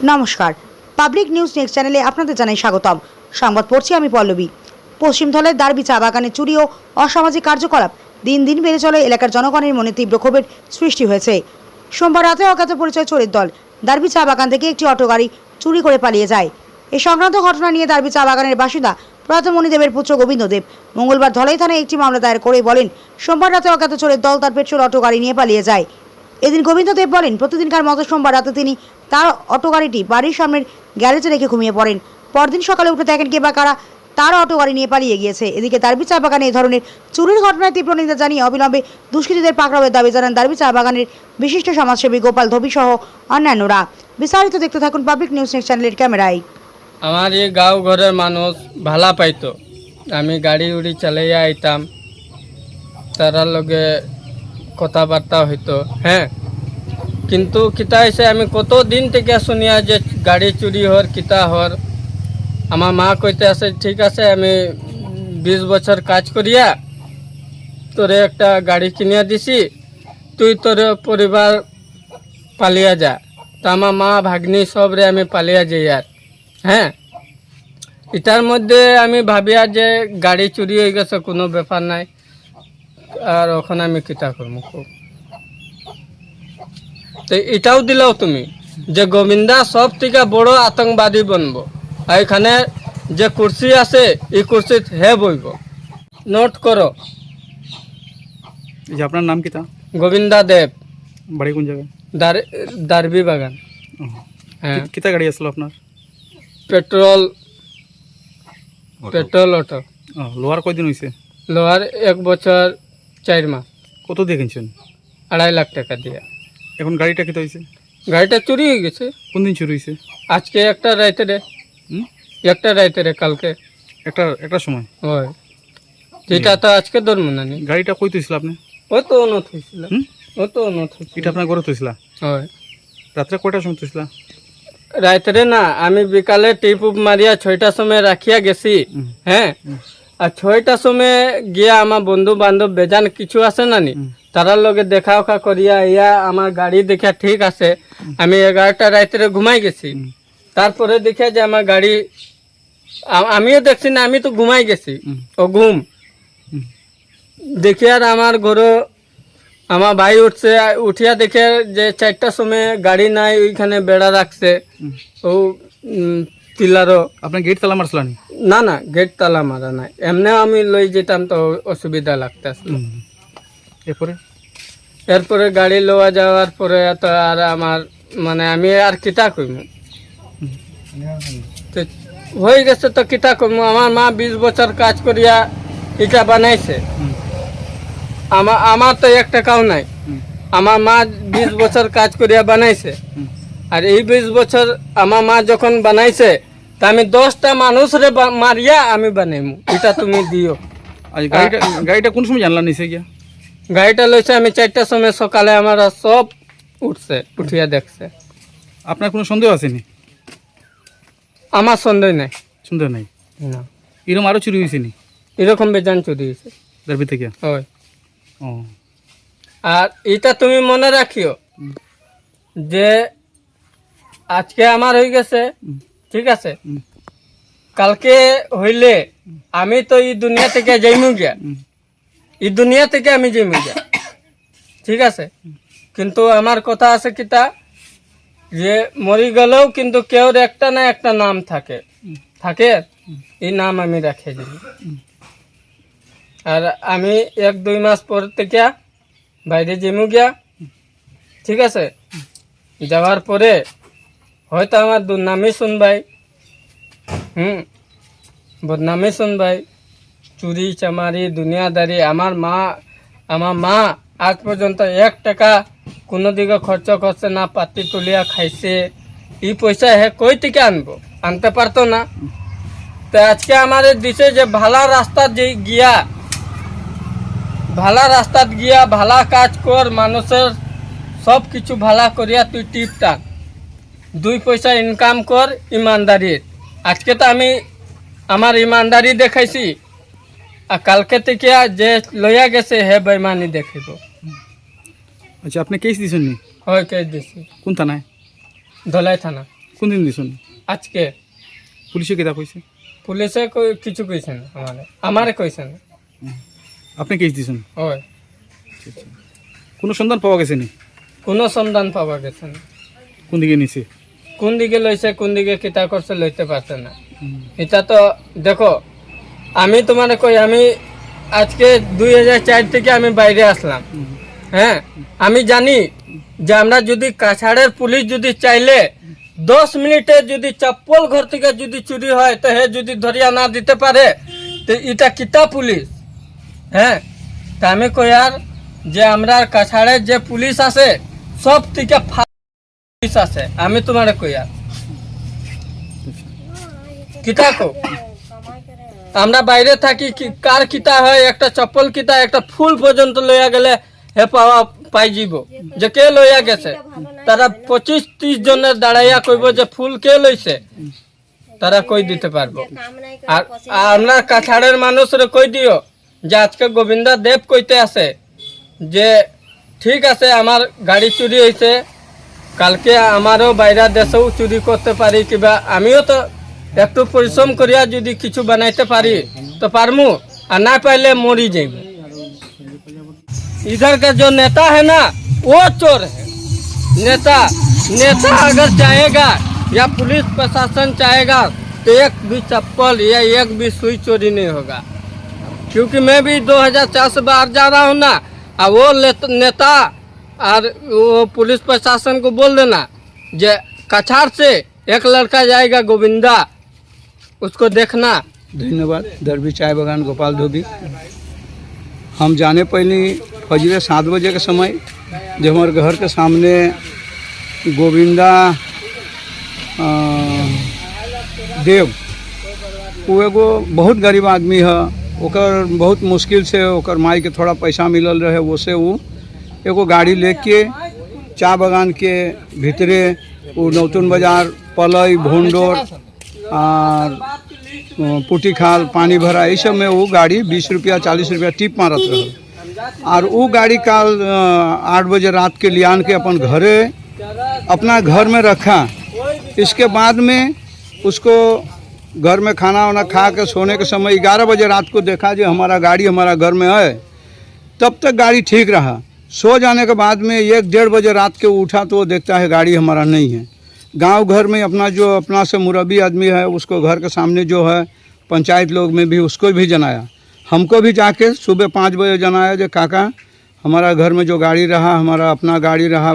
নমস্কার, public news next চ্যানেলে আপনাদের জানাই স্বাগতম। সংবাদ পড়ছি আমি পল্লবী। পশ্চিমধলের দারবি চা বাগানে চুরি ও অসামাজিক কার্যকলাপ দিন দিন বেড়ে চলে এলাকার জনগণের মনে তীব্র ক্ষোভের সৃষ্টি হয়েছে। সোমবার রাতে অজ্ঞাত পরিচয় চোরের দল দারবি চা বাগান থেকে একটি অটো গাড়ি চুরি করে পালিয়ে যায়। এই সংক্রান্ত ঘটনা নিয়ে দারবি চা বাগানের বাসিন্দা প্রয়াত মণিদেবের পুত্র গোবিন্দ দেব মঙ্গলবার ধলাই থানায় একটি মামলা দায়ের করে বলেন, সোমবার রাতে অজ্ঞাত চোরের দল তার পেট্রোল অটো গাড়ি নিয়ে পালিয়ে যায়। এদিন গোবিন্দ দেব বলেন, প্রতিদিনকার মতো সোমবার রাতে তিনি তার অটো গাড়িটি বাড়ির সামনের গ্যারেজে রেখে ঘুমিয়ে পড়েন। পরদিন সকালে উঠে দেখেন কে বা কারা তার অটো গাড়ি নিয়ে পালিয়ে গিয়েছে। এদিকে দারবি চা বাগানে এই ধরনের চুরির ঘটনায় তীব্র নিন্দা জানিয়ে অবিলম্বে দুষ্কৃতীদের পাকড়াওয়ের দাবি জানান দারবি চা বাগানের বিশিষ্ট সমাজসেবী গোপাল ধোবি সহ অন্যান্যরা। বিস্তারিত দেখতে থাকুন পাবলিক নিউজ নেক্সট চ্যানেলের ক্যামেরায়। আমার এই গাঁও ঘরের মানুষ ভালা পাইতো, আমি গাড়ি উড়ি চালাইয়া আইতাম, তারা লগে কথাবার্তা হইতো। হ্যাঁ, কিন্তু কিতা হয়েছে আমি কত দিন থেকে শুনিয়া যে গাড়ি চুরি হর কিতা হর। আমার মা কইতে আছে, ঠিক আছে আমি 20 বছর কাজ করিয়া তোরে একটা গাড়ি কিনিয়া দিছি, তুই তোর পরিবার পালিয়া যা। তা আমার মা ভাগ্নি সবরে আমি পালিয়া যাই। আর হ্যাঁ, এটার মধ্যে আমি ভাবিয়া যে গাড়ি চুরি হয়ে গেছে, কোনো ব্যাপার নাই। আর ওখানে আমি কিতা করবো খুব, তো এটাও দিলাও তুমি যে গোবিন্দা সব থেকে বড় আতঙ্কবাদী বনবো। আর এখানে যে কুর্সি আছে এই কুর্সি হে বইব। নোট করো, যে আপনার নাম কিতা? গোবিন্দা দেব, বাড়ি কোন জায়গায়? দারবি বাগান। হ্যাঁ, কিতা গাড়ি আসলো আপনার? Petrol auto. লোহার কয়দিন হয়েছে? লোহার 1 বছর 4 মাস। কত দিয়ে কিনছেন? 2.5 লাখ টাকা দিয়ে। এখন গাড়িটা কিতা হয়েছে? গাড়িটা চুরি হয়ে গেছে। কোন দিন চুরি হয়েছে? আজকে একটা রাইতে রে কালকে একটা সময়। হয়, যেটা তো আজকে ধরবো না নি। গাড়িটা কই তুইছিল আপনি? ও তো অনত হয়েছিল। এটা আপনার ঘরে তুইছিল? হয়। রাত্রে কয়টার সময় তুইছিল? রাইতে না, আমি বিকালে টিপ উপ মারিয়া 6টার সময় রাখিয়া গেছি। হ্যাঁ, আর 6টার সময় গিয়া আমার বন্ধু বান্ধব বেজান কিছু আছে না নি, তারার লগে দেখা ওখা করিয়া ইয়া আমার গাড়ি দেখা ঠিক আছে। আমি 11টা রাইতে ঘুমাই গেছি। তারপরে দেখে যে আমার গাড়ি, আমিও দেখছি না, আমি তো ঘুমাই গেছি। ও ঘুম দেখি আর আমার ঘরে আমার ভাই উঠছে, উঠিয়া দেখে যে 4টার সময় গাড়ি নাই, ওইখানে বেড়া রাখছে। ও পিলারও। আপনার গেট তালা মারছিল? না, গেট তালা মারা নাই, এমনি আমি লই যেতাম তো অসুবিধা লাগতেছে। এরপরে গাড়ি লওয়া যাওয়ার পরে তো আর আমার মানে আমি আর কিতা কইমু, হয়ে গেছে তো কিতা কইমু। আমার মা 20 বছর কাজ করিয়া এটা বানাইছে, আমার তো 1 টাকাও নাই। আমার মা 20 বছর কাজ করিয়া বানাইছে, আর এই 20 বছর আমার মা যখন বানাইছে তা আমি 10টা মানুষরে মারিয়া আমি বানাইমু, এটা তুমি দিও। গাড়িটা কোন সময় জানলা নিছে গিয়া? গাড়িটা লইছে আমি 4টার সময় সকালে, আমার সব উঠিয়া দেখছে। আপনার কোনো সন্দেহ আসেনি? আমার সন্দেহ নাই। সন্দেহ নাই না। এরকম আরো চুরি হয়েছে নি? এরকম বেজান চুরি হয়েছে দারবি থেকে? হয়। আর এটা তুমি মনে রাখিও যে আজকে আমার হয়ে গেছে, ঠিক আছে, কালকে হইলে আমি তো এই দুনিয়া থেকে যাইমু গিয়া, এই দুনিয়া থেকে আমি যাইমু গিয়া, ঠিক আছে। কিন্তু আমার কথা আছে কিতা যে মরি গেলেও কিন্তু কেউ একটা না একটা নাম থাকে, এই নাম আমি রাখে দিই। আর আমি 1-2 মাস পর থেকে বাইরে যাইমু গিয়া, ঠিক আছে। যাওয়ার পরে হয়তো আমার দুর্নামই শুনবাই, বদনামই শুনবাই, চুরি চামারি দুনিয়াদারি। আমার মা আজ পর্যন্ত 1 টাকা কোনো দিকে খরচ করছে না, পাতি তুলিয়া খাইছে। এই পয়সা হে কই থেকে আনতে পারতো না। তো আজকে আমাদের দিছে যে ভালা রাস্তা গিয়া ভালা কাজ কর, মানুষের সব কিছু ভালা করিয়া তুই টিপ টান, 2 পয়সা ইনকাম কর ইমানদারির। আজকে তো আমি আমার ইমানদারি দেখাইছি, আর কালকে থেকে যে লইয়া গেছে হে বেইমানি দেখিব। আচ্ছা, আপনি কেস দিয়েছেন নি? হয়, কেস দিছি। কোন থানায়? ধলাই থানা। কোন দিন দিছেন? আজকে পুলিশে কেটা কইছে? পুলিশে কিছু কইছে না, আমারে কইছে না। আপনি কেস দিছেন? ওই কোনো সন্ধান পাওয়া গেছে নি? কোনো সন্ধান পাওয়া গেছে না। কোন দিকে নিছে? কোন দিকে লইছে, কোন দিকে কিতা করছে লইতে পারছে না। এটা তো দেখো, আমি তোমার কই, আমি আজকে 2004 থেকে আমি বাইরে আসলাম। হ্যাঁ, আমি জানি যে আমরা যদি কাছাড়ের পুলিশ যদি চাইলে 10 মিনিটে যদি চপ্পল ঘর থেকে যদি চুরি হয় তো হে যদি ধরিয়া না দিতে পারে তো এটা কিতা পুলিশ? হ্যাঁ, তা আমি কই আর যে আমরা কাছাড়ের যে পুলিশ আছে সব থেকে পুলিশ আছে, আমি তোমার কই আর কিতা কো, আমরা বাইরে থাকি, কার কিতা হয়, একটা চপ্পল কিতা একটা ফুল পর্যন্ত লইয়া গেলে হে পাওয়া পাই যাব যে কে লইয়া গেছে। তারা 25-30 জনের দাঁড়াইয়া কইব যে ফুল কে লইছে, তারা কই দিতে পারবো। আর আমরা কাছাড়ের মানুষরে কই দিও যে আজকে গোবিন্দা দেব কইতে আছে যে ঠিক আছে আমার গাড়ি চুরি হয়েছে, কালকে আমারও বাইরের দেশেও চুরি করতে পারি, কিংবা আমিও তো একটু পরিশ্রম করিয়া যদি কিছু বানাইতে পারি তো পারমু, আর না পাইলে মরি যাইব। इधर का जो नेता है ना वो चोर है। नेता अगर चाहेगा या पुलिस प्रशासन चाहेगा तो एक भी चप्पल या एक भी सुई चोरी नहीं होगा। क्योंकि मैं भी 2004 से बाहर जा रहा हूँ ना, और वो नेता और वो पुलिस प्रशासन को बोल देना जे कछार से एक लड़का जाएगा गोविंदा, उसको देखना। धन्यवाद। दरबी चाय बागान गोपाल धोबी। हम जाने पहले फजरे 7 बजे के समय जब हमारे घर के सामने गोविंदा देव, वो एगो बहुत गरीब आदमी है, ओकर बहुत मुश्किल से ओकर माई के थोड़ा पैसा मिलल रहे, वो से वो एगो गाड़ी लेके चाय बागान के भीतरे वो नौतन बाजार पलई भोंडोर और पुटी खाल पानी भरा ये सब में वो गाड़ी 20 रुपया 40 रुपया टिप मारत रहे। और वो गाड़ी काल 8 बजे रात के लियान के अपन घरे अपना घर में रखा। इसके बाद में उसको घर में खाना वाना खा के सोने के समय 11 बजे रात को देखा जो हमारा गाड़ी हमारा घर में है। तब तक गाड़ी ठीक रहा। सो जाने के बाद में 1-1:30 बजे रात के उठा तो वो देखता है गाड़ी हमारा नहीं है। गांव घर में अपना से मुरब्बी आदमी है, उसको घर के सामने जो है पंचायत लोग में भी उसको भी जनाया, हमको भी जाके सुबह 5 बजे जनाया जो काका हमारा घर में जो गाड़ी रहा, हमारा अपना गाड़ी रहा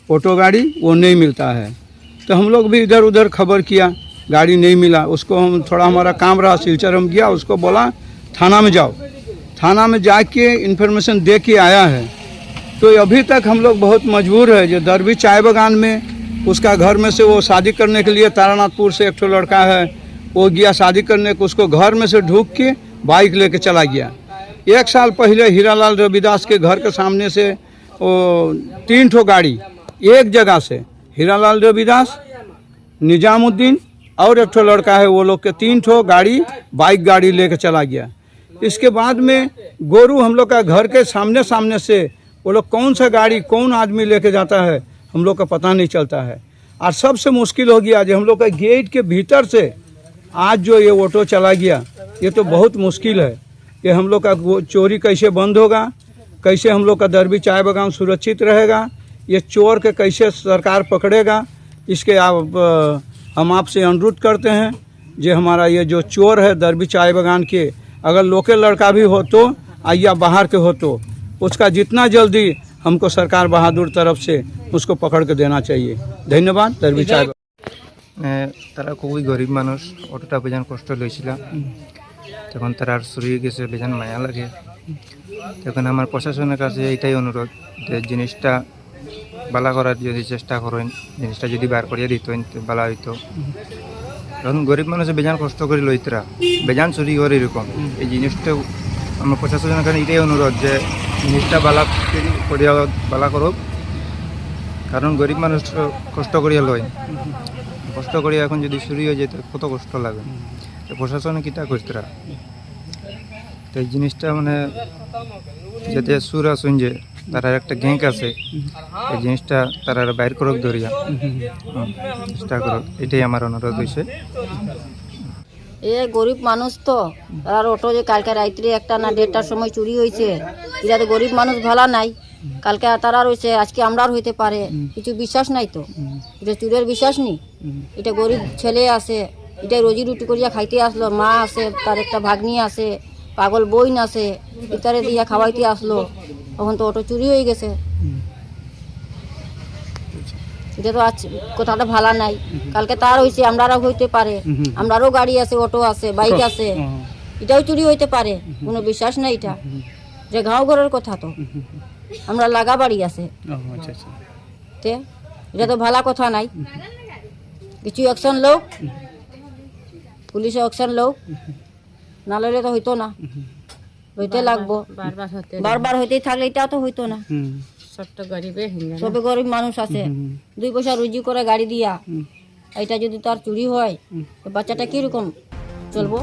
ऑटो गाड़ी, वो नहीं मिलता है। तो हम लोग भी इधर उधर खबर किया, गाड़ी नहीं मिला। उसको हम थोड़ा हमारा काम रहा, सिलचर हम गया, उसको बोला थाना में जाओ। थाना में जाके इन्फॉर्मेशन दे के आया है। तो अभी तक हम लोग बहुत मजबूर है। जो दरबी चाय बागान में उसका घर में से वो शादी करने के लिए तारानाथपुर से एक लड़का है, वो गया शादी करने को, उसको घर में से ढूक के बाइक लेके चला गया। 1 साल पहले हीरालाल रविदास के घर के सामने से वो 3 ठो गाड़ी एक जगह से, हीरालाल रविदास, निजामुद्दीन और एक ठो लड़का है, वो लोग के 3 ठो गाड़ी बाइक गाड़ी लेके चला गया। इसके बाद में गोरू हम लोग का घर के सामने से वो लोग कौन सा गाड़ी कौन आदमी लेके जाता है हम लोग का पता नहीं चलता है। और सबसे मुश्किल हो गया जो हम लोग का गेट के भीतर से आज जो ये ऑटो चला गया, ये तो बहुत मुश्किल है कि हम लोग का चोरी कैसे बंद होगा, कैसे हम लोग का दरबी चाय बागान सुरक्षित रहेगा, ये चोर के कैसे सरकार पकड़ेगा। इसके हम आपसे अनुरोध करते हैं जो हमारा ये जो चोर है दरबी चाय बागान के, अगर लोकल लड़का भी हो तो या बाहर के हो तो उसका जितना जल्दी हमको सरकार बहादुर तरफ से उसको पकड़ के देना चाहिए। धन्यवाद। दरबी चाय তারা খুবই গরিব মানুষ, অটোটা বেজান কষ্ট লইছিল, তখন তারা চুরি গেছে, বেজান মায়া লাগে। তখন আমার প্রশাসনের কাছে এটাই অনুরোধ যে জিনিসটা বালা করার যদি চেষ্টা করেন, জিনিসটা যদি বার করিয়ে দিতেন তো ভালো হইতো। তখন গরিব মানুষে বেজান কষ্ট করে লইতরা, বেজান চুরি করে এরকম। এই জিনিসটাও আমার প্রশাসনের কাছে এটাই অনুরোধ যে জিনিসটা বালা করিয়া বালা করুক, কারণ গরিব মানুষ কষ্ট করিয়া লয়, কষ্ট করি এখন যদি চুরি হয়ে যেত কত কষ্ট লাগে। তো প্রশাসনে কিটা করতরা, তো এই জিনিসটা মানে যাতে সুর আসুন যে তারা একটা গ্যাং আছে, এই জিনিসটা তারা বাইর করক ধরিয়া চেষ্টা করক, এটাই আমার অনুরোধ হয়েছে। এ গরিব মানুষ তো, আর অটো যে কালকে রাত্রে একটা না 1:30টার সময় চুরি হয়েছে, এরা তো গরিব মানুষ ভালো নাই, কালকে তারা রয়েছে, আজকে আমরার হইতে পারে, কিছু বিশ্বাস নাই তো, এটা চুরের বিশ্বাস নেই, এটা গরিব ছেলে আছে, এটা রোজি রুটি করিয়া খাইতে আসলো, মা আছে, তার একটা ভাগ্নি আছে, পাগল বইন আছে, ইতারে দিয়া খাওয়াইতে আসলো, তখন তো অটো চুরি হয়ে গেছে। এটা তো আজ কথাটা ভালো নাই, কালকে তার হয়েছে, আমরারও হইতে পারে, আমরারও গাড়ি আছে, অটো আছে, বাইক আছে, এটাও চুরি হইতে পারে, কোনো বিশ্বাস নাই এটা, যে গাঁও ঘরের কথা তো, আমরা লাগা বাড়ি আছে, আচ্ছা আচ্ছা। তে এটা তো ভালো কথা নাই, কিছু অ্যাকশন লোক, পুলিশে অ্যাকশন লোক, না লইলে তো হইতো না, হইতে লাগবো, বারবার হইতেই থাকলে এটাও তো হইতো না। সবে গরিব মানুষ আছে, 2 পয়সা রুজি করে গাড়ি দিয়া, এটা যদি তার চুরি হয়, তো বাচ্চাটা কিরকম চলবো?